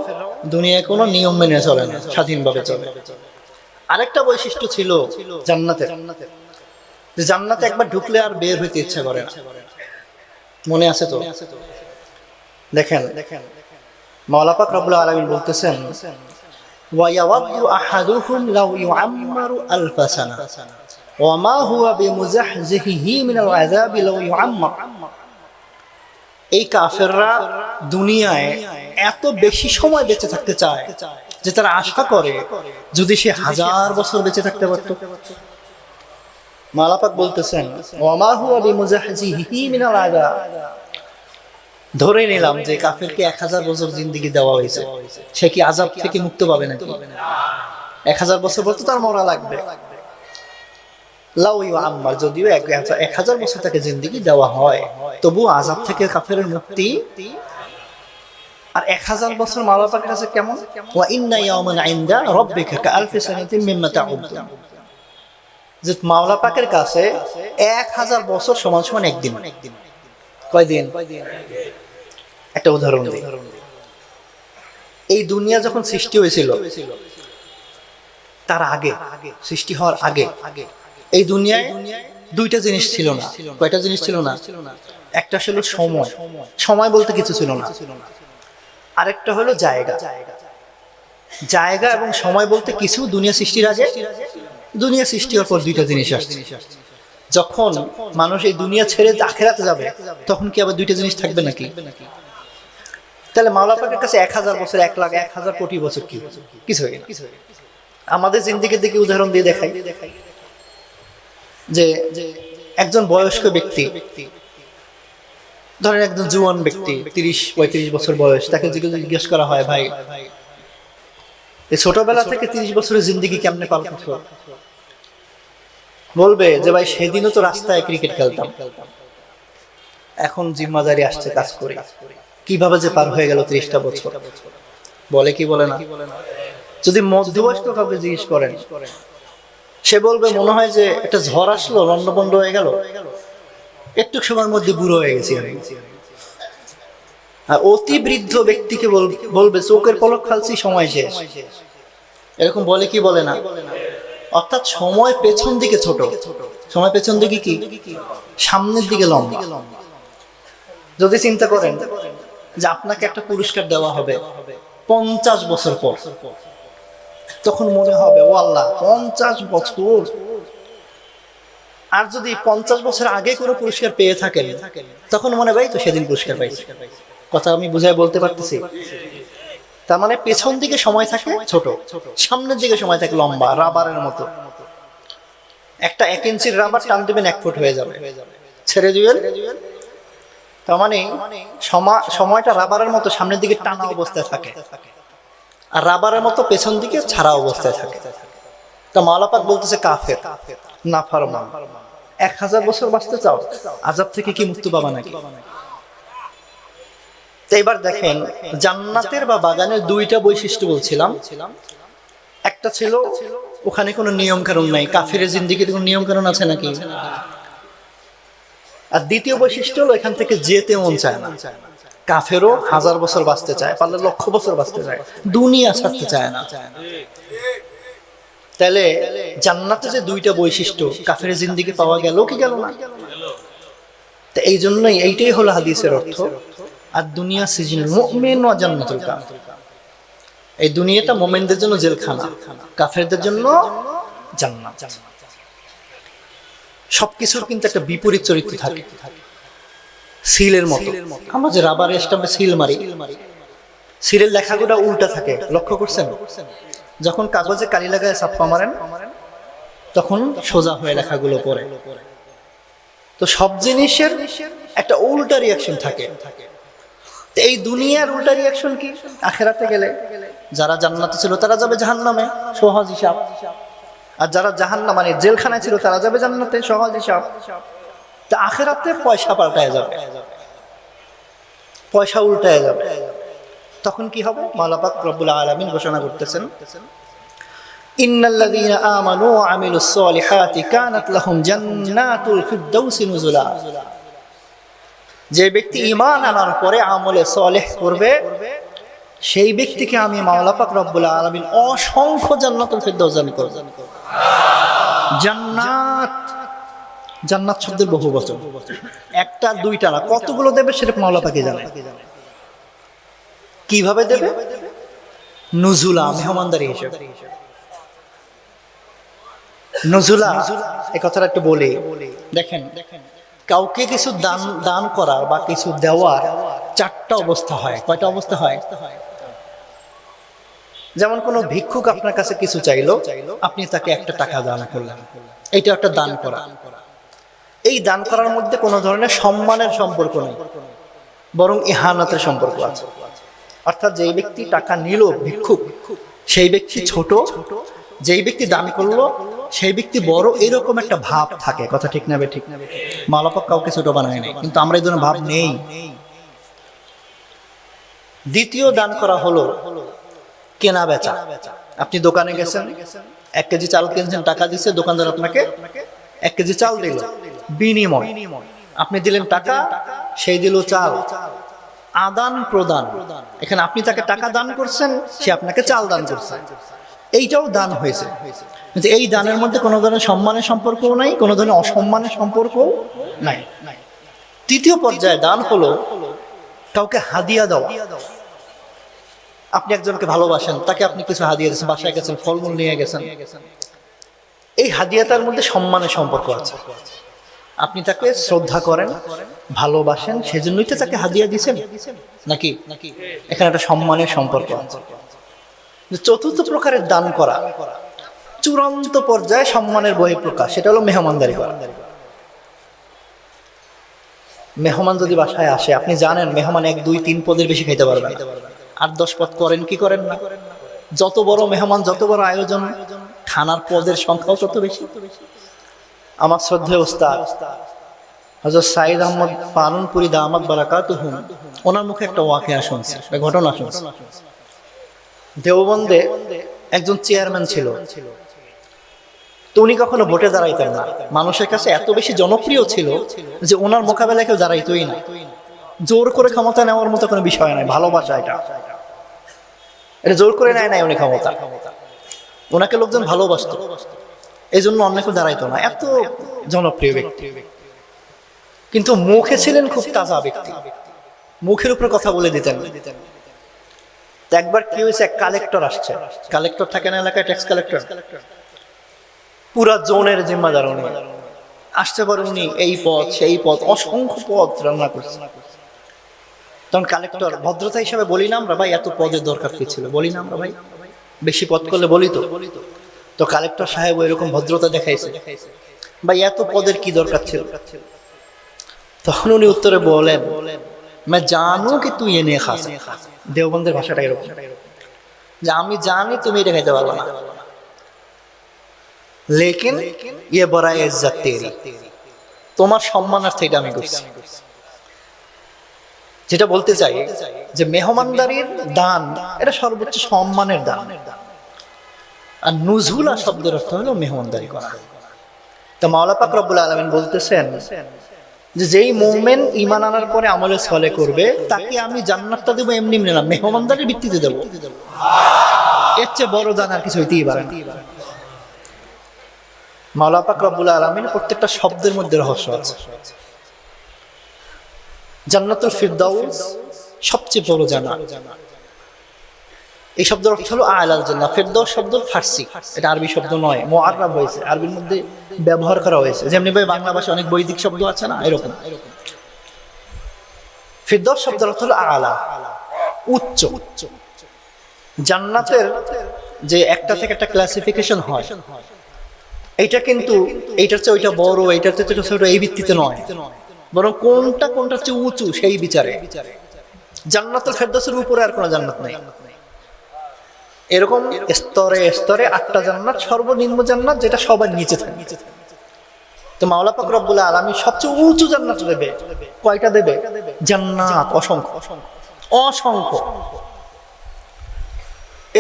Speaker 1: দুনিয়ায় কোনো নিয়ম মেনে চলে না, স্বাধীনভাবে চলে। আরেকটা বৈশিষ্ট্য ছিল জান্নাতে, যে জান্নাতে একবার ঢুকলে আর বের হইতে ইচ্ছা করে না। মনে আছে তো? দেখেন মাওলা পাক রব্বুল আলামিন বলতেছেন, ওয়া ইয়াওয়াদু আহাদুহুম লাউ ইউআম্মারু আলফা সানা ওয়া মা হুয়া বিমুজাহজিহি মিনাল আযাবি লাউ ইউআম্মার। এই কাফেররা দুনিয়ায় এত বেশি সময় বেঁচে থাকতে চায় যে তারা আশা করে যদি সে 1000 বছর বেঁচে থাকতে পারত। মাওলা পাক বলতেছেন, ওয়া মা হুয়া বিমুজাহজিহি মিনাল আযাব। ধরে নিলাম যে কাফেরকে 1000 বছর জিন্দেগি দেওয়া হয়েছে, সে কি আযাব থেকে মুক্ত পাবে নাকি? 1000 বছর পর তো তার মরা লাগবে। লাউ ইউআম্মার, যদিও 1000 বছর তাকে জিন্দেগি দেওয়া হয়, তবু আযাব থেকে কাফেরের মুক্তি। আর 1000 বছর মাওলা পাকের কাছে কেমন? ওয়া ইন্না ইয়াওমান ইনদা রাব্বিকা কাআলফি সানাতিন মিম্মা তাউদ্দুন। যে মাওলা পাকের কাছে 1000 বছর সমান সমান একদিন। কয়দিন? একটা উদাহরণ দিই। এই দুনিয়া যখন সৃষ্টি হয়েছিল, তার আগে, সৃষ্টি হওয়ার আগে এই দুনিয়ায় দুইটা জিনিস ছিল না। কয়টা জিনিস ছিল না? একটা ছিল সময়, সময় বলতে কিছু ছিল না। আরেকটা হলো জায়গা, জায়গা এবং সময় বলতে কিছু দুনিয়া সৃষ্টির আগে। দুনিয়া সৃষ্টি হওয়ার পর দুইটা জিনিস আসছে। যখন মানুষ এই দুনিয়া ছেড়ে আখিরাতে যাবে, তখন কি আবার দুইটা জিনিস থাকবে নাকি? তাহলে মাওলা পাকের কাছে 1000 বছর, 1 লাখ, 1000 কোটি বছর কি কিছু হয় না। আমাদের জিন্দেগির দিকে উদাহরণ দিয়ে দেখাই যে একজন বয়স্ক ব্যক্তি, ধরেন একজন জুয়ান ব্যক্তি, 30-35 বছর বয়স, তাকে জিজ্ঞেস করা হয়, ভাই এই ছোটবেলা থেকে 30 বছরের জিন্দেগি কেমনে পার করছো? বলবে যে ভাই সেদিনও তো রাস্তায় ক্রিকেট খেলতাম, এখন জিম্মাদারি আসছে, কাজ করি, কিভাবে যে পার হয়ে গেল 30টা বছর। বলে কি বলে না? যদি মধ্যবয়স্ক কাউকে জিজ্ঞেস করেন, সে বলবে মনে হয় যে একটা ঝড় আসলো, লন্ডভন্ড হয়ে গেল, একটু সময়ের মধ্যে বুড়ো হয়ে গেছি আমি। আর অতি বৃদ্ধ ব্যক্তিকে বলবে চোখের পলক খালছি, সময় শেষ। এরকম বলে কি বলে না? অর্থাৎ সময় পেছন দিকে ছোট, সময় পেছন দিকে কি, সামনের দিকে লম্বা। যদি চিন্তা করেন যে আপনাকে একটা পুরস্কার দেওয়া হবে 50 বছর পর, তখন মনে হবে ও আল্লাহ 50 বছর। আর যদি 50 বছর আগে কোনো পুরস্কার পেয়ে থাকেন, তখন মনে হয় তো সেদিন পুরস্কার পাইছি। কথা আমি বুঝায় বলতে পারতেছি? তার মানে পেছন দিকে সময় থাকে ছোট, সামনের দিকে সময় থাকে লম্বা, রাবারের মতো। একটা 1 ইঞ্চির রাবার টান দিবেন 1 ফুট হয়ে যাবে, ছেড়ে দিবেন। তার মানে সময়টা রাবারের মতো সামনের দিকে টানা অবস্থায় থাকে, আর রাবারের মতো পেছন দিকে ছাড়া অবস্থায় থাকে। তা মাওলা পাক বলতেছে কাফের, নাফরমান, 1000 বছর বাঁচতে চাও, আযাব থেকে কি মুক্তি পাবা নাকি? এবার দেখেন জান্নাতের বা বাগানের দুইটা বৈশিষ্ট্য বলছিলাম। একটা ছিল ওখানে কোনো নিয়ম কানুন নাই। কাফেরের জিন্দেগিতে কোনো নিয়ম কানুন আছে নাকি? আর দ্বিতীয় বৈশিষ্ট্য হলো এখান থেকে যেতে মন চায় না। কাফেরও 1000 বছর বাঁচতে চায়, পারলে 1,00,000 বছর বাঁচতে চায়, দুনিয়া ছাড়তে চায় না। তাহলে জান্নাতে যে দুইটা বৈশিষ্ট্য, কাফেরের জিন্দেগি পাওয়া গেল কি গেল না? তো এই জন্যই এইটাই হলো হাদিসের অর্থ, আর দুনিয়া সিজনুল মুমিন ওয়া জান্নাতুল কাফির। এই দুনিয়াটা মুমিনদের জন্য জেলখানা, কাফেরদের জন্য জান্নাত। সবকিছুর কিন্তু একটা বিপরীত চরিত্র থাকে। সিলের মতো আমরা যে রাবার স্ট্যাম্পে সিল মারি, সিলের লেখাগুলো উল্টা থাকে, লক্ষ্য করছেন? যখন কাগজে কালি লাগায় ছাপ্পা মারেন, তখন সোজা হয়ে লেখাগুলো পড়ে। তো সব জিনিসের একটা উল্টা রিয়াকশন থাকে। এই দুনিয়ার উল্টা রিয়াকশন কি? আখিরাতে গেলে যারা জান্নাতে ছিল তারা যাবে জাহান্নামে, সহজ হিসাব। আর যারা জাহান্নাম মানে জেলখানায় ছিল তারা যাবে জান্নাতে, সহজ হিসাব। তা আখিরাতে পয়সা পাল্টায় যাবে, পয়সা উল্টায় যাবে। তখন কি হবে? মাওলা পাক রব্বুল আলামিন ঘোষণা করতেছেন, ইন্নাল্লাযীনা আমানু ওয়া আমিলুস সলিহাতি কানাত লাহুম জান্নাতুল ফিরদাউসি নুজুলা। যে ব্যক্তি ঈমান আনার পরে আমলে সলেহ করবে সেই ব্যক্তিকে আমি মাওলা পাক রব্বুল আলামিন অসংখ্য জান্নাতুল ফিরদাউস দান করব। জান্নাত, জান্নাত শব্দের বহু বচন, একটা দুইটা না, কতগুলো দেবে সেটা মাওলা পাকই জানে। কিভাবে দেবে? নুজুলা, মেহমানদারি হিসেবে। নুজুলা এই কথাটা একটু বলি। দেখেন, কাউকে কিছু দান করার বা কিছু দেওয়ার চারটা অবস্থা হয়। কয়টা অবস্থা হয়? যেমন কোনো ভিক্ষুক আপনার কাছে কিছু চাইলো, আপনি তাকে একটা টাকা দান করলেন, এইটা একটা দান করা। এই দান করার মধ্যে কোনো ধরনের সম্মানের সম্পর্ক নেই, বরং ইহানাতের সম্পর্ক আছে। অর্থাৎ যেই ব্যক্তি টাকা নিল ভিক্ষুক, সেই ব্যক্তি ছোট, যেই ব্যক্তি দান করলো সেই ব্যক্তি বড়, এরকম একটা ভাব থাকে। কথা ঠিক না? ঠিক না? মাওলা পাক কাউকে ছোট বানায় নাই, কিন্তু আমরা এই ধরনের ভাব নেই। দ্বিতীয় দান করা হলো কেনা বেচা। আপনি দোকানে গেছেন, 1 কেজি চাল কিনছেন, টাকা দিচ্ছে দোকানদার, আপনাকে 1 কেজি চাল দিল, বিনিময় আপনি দিলেন টাকা, সেই দিল চাল। আদান প্রদান, এখানে আপনি তাকে টাকা দান করছেন, সে আপনাকে চাল দান করছে, এইটাও দান হয়েছে। কিন্তু এই দানের মধ্যে কোনো ধরনের সম্মানের সম্পর্কও নাই, কোনো ধরনের অসম্মানের সম্পর্কও নাই। তৃতীয় পর্যায়ে দান হলো কাউকে হাদিয়া দেওয়া। আপনি একজনকে ভালোবাসেন, তাকে আপনি কিছু হাদিয়া দিয়েছেন, বাসায় গেছেন, ফলমূল নিয়ে গেছেন, এই হাদিয়াটার মধ্যে সম্মানের সম্পর্ক আছে। আপনি তাকে শ্রদ্ধা করেন, ভালোবাসেন, সেজন্যই তো তাকে হাদিয়া দিয়েছেন নাকি? এখানে একটা সম্মানের সম্পর্ক আছে। চতুর্থ প্রকারের দান করা, চূড়ান্ত পর্যায়ে সম্মানের বহিঃপ্রকাশ, সেটা হলো মেহমানদারি করা। মেহমান যদি বাসায় আসে, আপনি জানেন মেহমান 1, 2, 3 পদের বেশি খাইতে পারবেন, 8, 10 পদ করেন কি করেন না? যত বড় মেহমান, যত বড় আয়োজন, খানার পদের সংখ্যাও তত বেশি। আমার শ্রদ্ধেয় ওস্তাদ হযরত সাইদ আহমদ পালনপুরি দামাত বারাকাতুহুম, ওনার মুখে একটা ওয়াকিয়া শুনছি, একটা ঘটনা শুনছি। দেওবন্দে একজন চেয়ারম্যান ছিল, তো উনি কখনো ভোটে দাঁড়াইতেন না। মানুষের কাছে এত বেশি জনপ্রিয় ছিল যে ওনার মোকাবেলায় কেউ দাঁড়াইতই না। জোর করে ক্ষমতা নেওয়ার মতো কোনো বিষয় নাই, ভালোবাসা এটা জোর করে নেয় নাই উনি ক্ষমতা, ওনাকে লোকজন ভালোবাসত, এই জন্য অন্য কেউ দাঁড়াইতো না, এত জনপ্রিয় ব্যক্তি। কিন্তু মুখে ছিলেন খুব তাজা ব্যক্তি, মুখের উপরে কথা বলে দিতেন। একবার কি হয়েছে, এক কালেক্টর আসছে, কালেক্টর থাকে না এলাকায়, ট্যাক্স কালেক্টর, পুরা জোনের জিম্মাদার উনি। আসতে পারে উনি এই পদ সেই পদ, অসংখ্য পদ রান্না করছে। তখন কালেক্টর ভদ্রতা হিসাবে বলি না আমরা, ভাই এত পদের দরকার কি ছিল, বলি না আমরা ভাই, বেশি পদ করলে বলি তো। তো কালেক্টর সাহেব এরকম ভদ্রতা দেখাইছে, ভাই এত পদের কি দরকার ছিল? তখন উনি উত্তরে বলেন, मैं जानू कि तू ये नहीं खा सकता। দেওবন্দের ভাষাটা এরকম যে আমি জানি তুমি এটা খেতে পারবে না, লেকিন ये बड़ा इज्जत तेरी, তোমার সম্মানার্থে এটা আমি করছি। যেটা বলতে চাই যে মেহমানদারির দান এটা সর্বোচ্চ সম্মানের দান। আর নুজুলা শব্দের অর্থ হলো মেহমানদারি করা। তো মাওলা পাক রব্বুল আলামিন বলতেছেন যে যেই মুমিন ঈমান আনার পরে আমলে সলে করবে তাকে আমি জান্নাতটা দেব এমনি এমনি না, মেহমানদারির ভিত্তিতে দেব। এর চেয়ে বড় দান আর কিছু হইতেই পারে না। মাওলা পাক রব্বুল আলামিন প্রত্যেকটা শব্দের মধ্যে রহস্য আছে। জান্নাতুল ফিরদাউস সবচেয়ে বড় জান্নাত, এই শব্দের অর্থ হলো আলাল জান্নাত। ফিরদাউস শব্দ ফার্সি, এটা আরবি শব্দ নয়, মুআররাব হয়েছে, আরবির মধ্যে ব্যবহার করা হয়েছে। যেমনি ভাবে বাংলা ভাষায় অনেক বৈদিক শব্দ আছে না, এরকম। ফিরদাউস শব্দের অর্থ হলো আলা, উচ্চ। জান্নাতের যে একটা থেকে একটা ক্লাসিফিকেশন হয়, এইটা কিন্তু এইটার চেয়ে ওইটা বড়, এইটার চেয়ে ছোট, এই ভিত্তিতে নয়, বরং কোনটার চেয়ে উঁচু সেই বিচারে। জান্নাতুল ফিরদাউসের উপরে আর কোনো জান্নাত নাই। এরকম স্তরে স্তরে 8টা জান্নাত, সর্বনিম্ন জান্নাত যেটা সবার নিচে থাকে। তো মাওলা পাক রব্বুল আলামিন সবচেয়ে উঁচু জান্নাত দেবে। কয়টা দেবে? জান্নাত অসংখ্য অসংখ্য।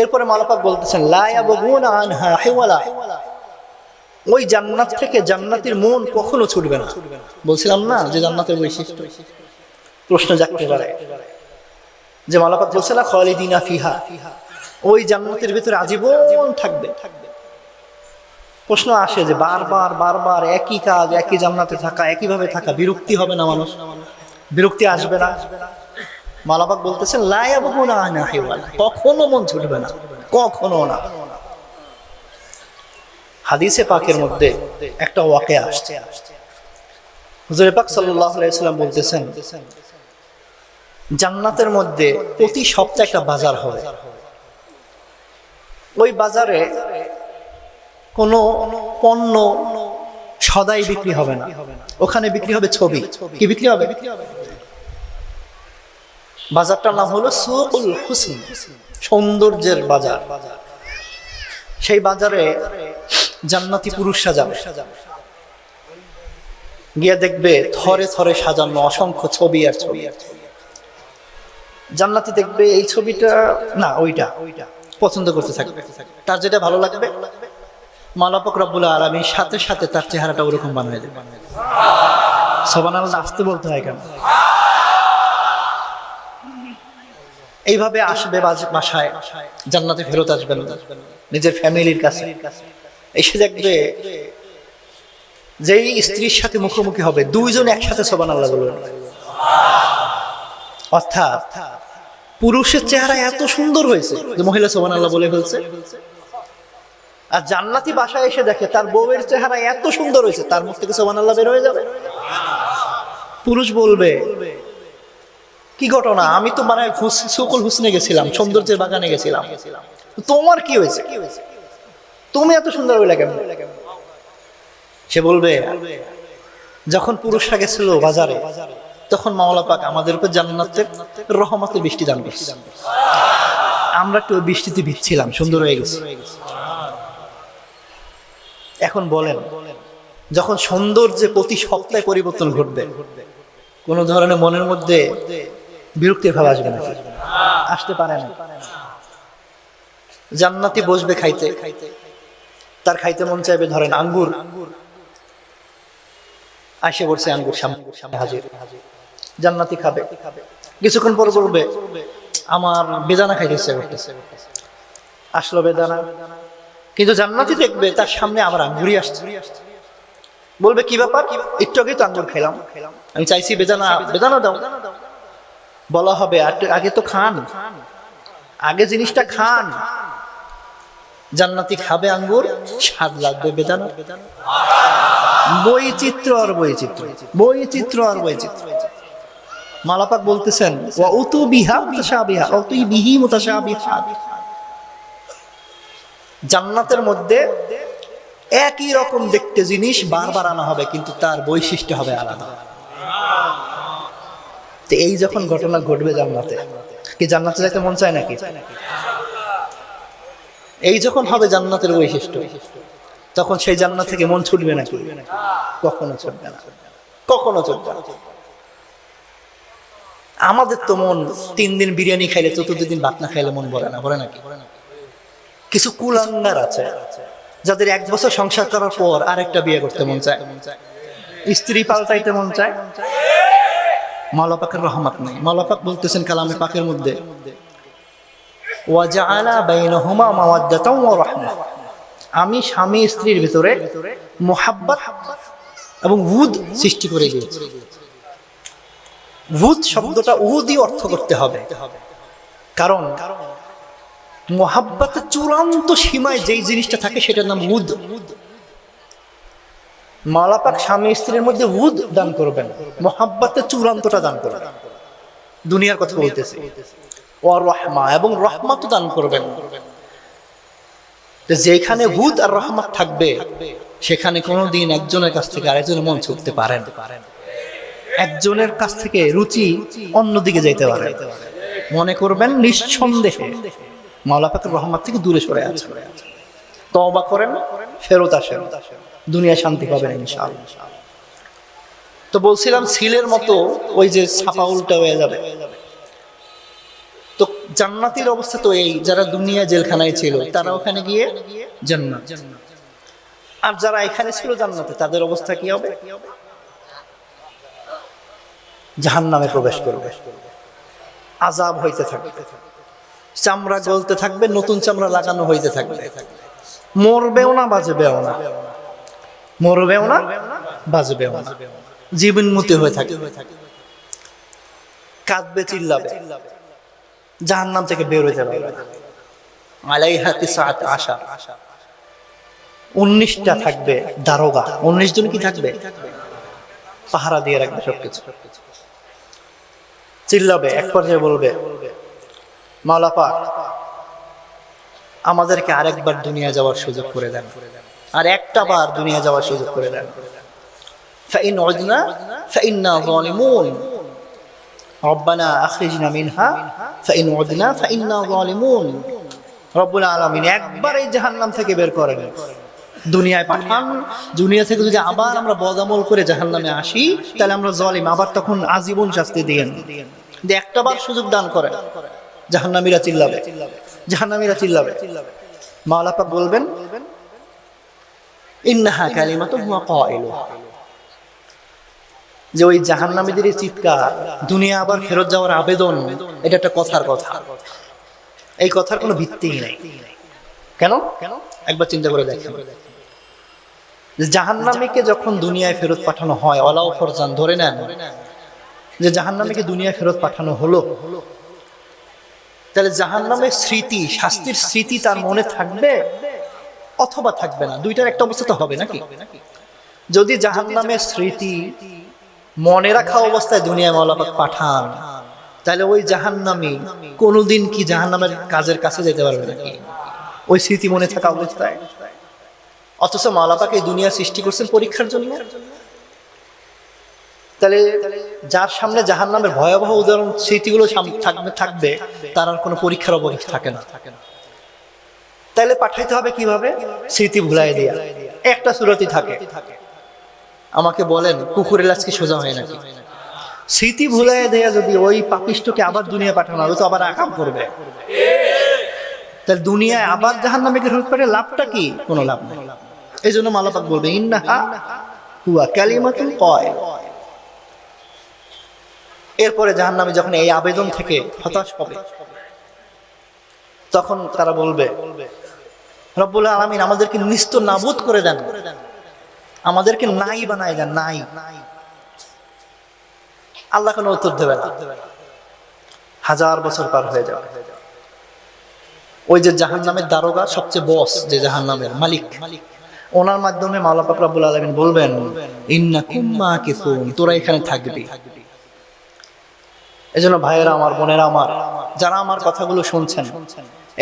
Speaker 1: এরপরে মাওলা পাক বলতেছেন লা ইয়াবগুনা আনহা হিওয়ালা, ওই জান্নাত থেকে জান্নাতীর মন কখনো ছুটবে না। বলছিলাম না যে জান্নাতের বৈশিষ্ট্য। প্রশ্ন জাগতে পারে যে মাওলা পাক বলছে না খালিদিনা ফিহা, ওই জান্নাতের ভিতরে আজীবন থাকবে। প্রশ্ন আসে যে বারবার বারবার একই কাজ, একই জান্নাতে থাকা, একইভাবে থাকা, বিরক্তি হবে না? মানুষ বিরক্তি আসবে না? মাওলা পাক বলতেছেন লা ইয়াবগুনা আনহা হিওয়ালা, কখনো মন ছুটবে না, কখনো না। হাদিসে পাকের মধ্যে একটা ওয়াকিয়া আসছে। হুজুর পাক সাল্লাল্লাহু আলাইহি ওয়াসাল্লাম বলতেছেন জান্নাতের মধ্যে প্রতি সপ্তাহে একটা বাজার হবে। ওই বাজারে কোনো পণ্য সদাই বিক্রি হবে না, ওখানে বিক্রি হবে ছবি। কি বিক্রি হবে? বাজারটার নাম হলো সুকুল হুসন, সৌন্দর্যের বাজার। সেই বাজারে জান্নাতি পুরুষরা যাবে, গিয়ে দেখবে থরে থরে সাজানো অসংখ্য ছবি আর ছবি। জান্নাতি দেখবে এই ছবিটা না ওইটা, পছন্দ করতে থাকবে। তার যেটা ভালো লাগবে মাওলা পাক রব্বুল আলামিন সাথে সাথে তার চেহারাটা ওরকম বানিয়ে দেবে। সুবহানাল্লাহ, আসতে বলতে হয় কেন? এইভাবে আসবে বাসায়, জান্নাতে ফেরত আসবেন নিজের ফ্যামিলির কাছে। এসে দেখবে যেই স্ত্রীর সাথে মুখোমুখি হবে দুইজন একসাথে সুবহানাল্লাহ বলবেন। অর্থাৎ পুরুষের চেহারা এত সুন্দর হয়েছে যে মহিলা সুবহানাল্লাহ বলে ফেলছে, আর জান্নাতি বাসায় এসে দেখে তার বউয়ের চেহারা এত সুন্দর হয়েছে তার মুখ থেকে সুবহানাল্লাহ বের হয়ে যাবে। পুরুষ বলবে কি ঘটনা, আমি তো মানে সুকুল হুসনে গেছিলাম, সৌন্দর্যের বাগানে গেছিলাম, তোমার কি হয়েছে, তুমি এত সুন্দর হইলা কেমন? সে বলবে যখন পুরুষরা গেছিল বাজারে তখন মাওলা পাক আমাদের উপর জান্নাতের রহমতের বৃষ্টি দান করছে, আমরা একটু ওই বৃষ্টিতে ভিজছিলাম, সুন্দর হয়ে গেছে। এখন বলেন যখন সৌন্দর্যে প্রতি সপ্তাহে পরিবর্তন ঘটবে, কোন ধরনের মনের মধ্যে বিরক্তির ভাব আসবে না? আসতে পারে না। জান্নাতি বসবে খাইতে, তার খাইতে মন চাইবে ধরেন আঙ্গুর, আসে বলছে আঙ্গুর সামনে হাজির, জান্নাতি খাবে। কিছুক্ষণ পর বলবে আমার বেদানা খাইতে ইচ্ছা করতেছে, আসলো বেদানা। কিন্তু জান্নাতি দেখবে তার সামনে আবার আঙ্গুরই আসছে, বলবে কি ব্যাপার, একটু আগেই তো আঙ্গুর খেলাম, আমি চাইছি বেদানা, বেদানা দাও। বলা হবে আগে তো খান, আগে জিনিসটা খান। জান্নাতি খাবে আঙ্গুর, স্বাদ লাগবে বেদানা। বৈচিত্র্য আর বৈচিত্র্য, বৈচিত্র্য আর বৈচিত্র্য। মাওলা পাক বলতেছেন ওয়া উতু বিহা মুতাশাবিহা ওয়া তুই বিহি মুতাশাবিহাত, জান্নাতের মধ্যে একই রকম দেখতে জিনিস বারবার আনা হবে কিন্তু তার বৈশিষ্ট্য হবে আলাদা। তো এই যখন ঘটনা ঘটবে জান্নাতে, কি জান্নাতে যাইতে মন চায় নাকি? এই যখন হবে জান্নাতের বৈশিষ্ট্য, তখন সেই জান্নাত থেকে মন ছুটবে নাকি? কখনো ছুটবে না, কখনো ছুটবে না। আমাদের তো মন 3 দিন বিরিয়ানি খাইলে, 4th দিন ভাত না খাইলে মন ভরে না, ভরে নাকি? কিছু কুলাঙ্গার আছে যাদের 1 বছর সংসার করার পর আরেকটা বিয়ে করতে মন চায়, স্ত্রী পাল্টাইতে মন চায়। মাওলা পাকের রহমত নেই। মাওলা পাক বলতেছেন কালামে পাকের মধ্যে ওয়া জাআলা বাইনাহুমা মাওয়াদ্দাতাও ওয়া রাহমা, আমি স্বামী স্ত্রীর ভিতরে মুহাব্বত এবং উদ সৃষ্টি করে দিয়েছি। উদ শব্দটা উদি অর্থ করতে হবে, কারণ মুহাব্বতের চূড়ান্ত সীমায় যেই জিনিসটা থাকে সেটার নাম উদ। মাওলা পাক স্বামী স্ত্রীর মধ্যে উদ দান করবেন, মুহাব্বতের চূড়ান্তটা দান করবেন। দুনিয়ার কথা বলতেছে। ওয়া রাহমা, এবং রহমত দান করবেন। যেখানে উদ আর রহমত থাকবে সেখানে কোনোদিন একজনের কাছ থেকে আরেকজনের মন ছুটতে পারেন, একজনের কাছ থেকে রুচি অন্যদিকে যেতে পারে। মনে করবেন নিঃসন্দেহে মাওলা পাকের রহমত থেকে দূরে সরে আছে। তওবা করেন, ফেরত আসেন, দুনিয়া শান্তি পাবেন ইনশাআল্লাহ। তো বলছিলাম সিলের মতো ওই যে ছাপা উল্টা হয়ে যাবে। তো জান্নাতের অবস্থা তো এই, যারা দুনিয়া জেলখানায় ছিল তারা ওখানে গিয়ে জান্নাত, আর যারা এখানে ছিল জান্নাতে তাদের অবস্থা কি হবে? জাহান্নামে প্রবেশ করবে, আযাব হইতে থাকবে, চামড়া গলতে থাকবে, নতুন চামড়া লাগানো হইতে থাকবে, মরবেও না বাঁচবেও না, মরবেও না বাঁচবেও না, জীবনমুক্ত হয়ে থাকে, কাঁদবে, চিল্লাবে, জাহান্নাম থেকে বের হইতে পারবে না। আলাইহা তিসআত আশার, 19টা থাকবে দারোগা, 19 জন কি থাকবে? পাহারা দিয়ে রাখবে সবকিছু। চিল্লাবে, এক পর্যায়ে বলবে, মাওলা পাক আমাদেরকে আরেকবার দুনিয়া যাওয়ার সুযোগ করে দেন, আর একটা বার দুনিয়া যাওয়ার সুযোগ করে দেন। ফাইন উদনা ফাইন্না যালিমুন, রব্বানা আখরিজনা মিনহা ফাইন উদনা ফাইন্না যালিমুন। রব্বুল আলামিন একবার এই জাহান্নাম থেকে বের করেন, দুনিয়ায় পাঠান। দুনিয়া থেকে যদি আবার আমরা বদামল করে জাহান্নামে আসি তাহলে আমরা জালিম, আবার তখন আজীবন শাস্তি দিয়েন। একটা বার সুযোগ দান করেন। জাহান্নামীরা চিল্লাবে, জাহান্নামীরা চিল্লাবে। মাওলা পাক বলবেন, ইন্নাহা কালিমাতুন হুয়া কাইলুহা, যে ওই জাহান্নামীদের চিৎকার, দুনিয়া আবার ফেরত যাওয়ার আবেদন, এটা একটা কথার কথা। এই কথার কোনো ভিত্তিই নেই। কেন? একবার চিন্তা করে দেখেন, জাহান্নামীকে যখন দুনিয়ায় ফেরত পাঠানো হয়, ওয়ালাউ ফরজান, ধরে নেন যে জাহান্নামীকে দুনিয়ায় ফেরত পাঠানো হলো, তাহলে জাহান্নামের স্মৃতি, শাস্তির স্মৃতি তার মনে থাকবে অথবা থাকবে না, দুইটার একটা অবস্থা তো হবে নাকি? যদি জাহান্নামের স্মৃতি মনে রাখা অবস্থায় দুনিয়ায় মাওলা পাক পাঠান, তাহলে ওই জাহান্নামী কোনোদিন কি জাহান্নামের কাজের কাছে যেতে পারবে নাকি ওই স্মৃতি মনে থাকা অবস্থায়? অথচ মাওলা পাক এই দুনিয়া সৃষ্টি করছেন পরীক্ষার জন্য। তাহলে যার সামনে জাহান্নামের ভয়াবহ উদাহরণ স্মৃতিগুলো থাকবে, তার আর কোনো পরীক্ষার অবকাশ থাকে না। তাহলে পাঠাইতে হবে কিভাবে? স্মৃতি ভুলাই দিয়া। একটা সূরাতই থাকে। আমাকে বলেন, কুকুরের লাশ কি সোজা হয় নাকি? স্মৃতি ভুলাই দেয়া যদি ওই পাপিষ্টকে আবার দুনিয়া পাঠানো হবে, তো আবার আকাম করবে। তাহলে দুনিয়ায় আবার জাহান্নামে ফেরত পাঠালে লাভটা কি? কোনো লাভ নেই। এই জন্য মাওলা পাক বলবে, ইন্নাহা হুয়া কালিমাতুন কাইলুহা। এরপরে জাহান্নামী যখন এই আবেদন থেকে হতাশ হবে, তখন তারা বলবে, রব্বুল আলামিন আমাদেরকে নিস্ত নাবুদ করে দেন, আমাদেরকে নাই বানায় দেন, নাই। আল্লাহ কোনো উত্তর দেবে না। 1000 বছর পার হয়ে যাবে। ওই যে জাহান্নামের দারোগা, সবচেয়ে বস, যে জাহান্নামের মালিক, ওনার মাধ্যমে মাওলা পাক রব্বুল আলামিন বলবেন, ইন্নাকুম মাকিসুন, তোরা এখানে থাকবি। এজন্য ভাইয়েরা আমার, বোনেরা আমার, যারা আমার কথাগুলো শুনছেন,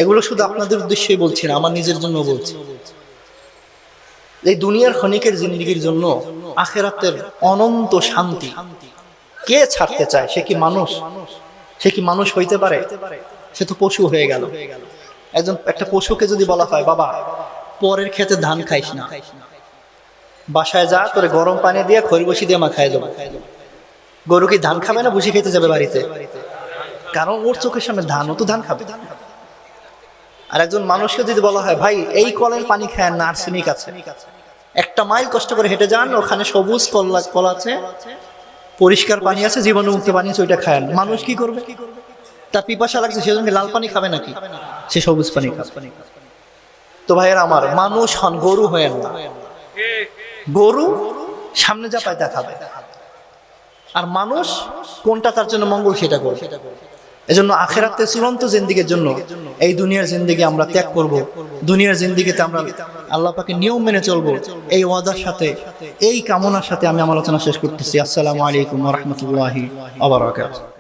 Speaker 1: এগুলো শুধু আপনাদের উদ্দেশ্যেই বলছি না, আমার নিজের জন্য বলছি। এই দুনিয়ার ক্ষণিকের জিন্দেগির জন্য আখিরাতের অনন্ত শান্তি কে ছাড়তে চায়? সে কি মানুষ? সে কি মানুষ হইতে পারে? সে তো পশু হয়ে গেল। একটা পশুকে যদি বলা হয়, বাবা পরের খেতে ধান খাইস না, বাসায় যা, তোরে গরম পানি দিয়ে খড়ি দিয়ে মাখায় দেবো। গরু কি ধান খাবে না ভুসি খেতে যাবে বাড়িতে? কারণ ওর চোখের সামনে ধান, ও তো ধান খাবে। আর একজন মানুষকে যদি বলা হয়, ভাই এই কলের পানি খায় না, আর্সেনিক আছে, 1 মাইল কষ্ট করে হেঁটে যান, ওখানে সবুজ কল আছে, পরিষ্কার পানি আছে, জীবাণুমুক্ত পানি আছে, ওইটা খায়। মানুষ কি করবে? তার পিপাসা লাগছে, সেজন্য লাল পানি খাবে নাকি? সে সবুজ পানি খাবে। তো ভাইয়েরা আমার, মানুষ হন, গরু হয়ে না। গরু সামনে যা পায় তা খাবে, আর মানুষ কোনটা তার জন্য মঙ্গল সেটা করবে। এজন্য আখিরাতে চূড়ান্ত জিন্দেগির জন্য এই দুনিয়ার জিন্দেগি আমরা ত্যাগ করব, দুনিয়ার জিন্দেগিতে আমরা আল্লাহ পাকের নিয়ম মেনে চলবো, এই ওয়াদার সাথে, এই কামনার সাথে আমি আমার আলোচনা শেষ করতেছি। আসসালামু আলাইকুম ওয়া রাহমাতুল্লাহি ওয়া বারাকাতুহু।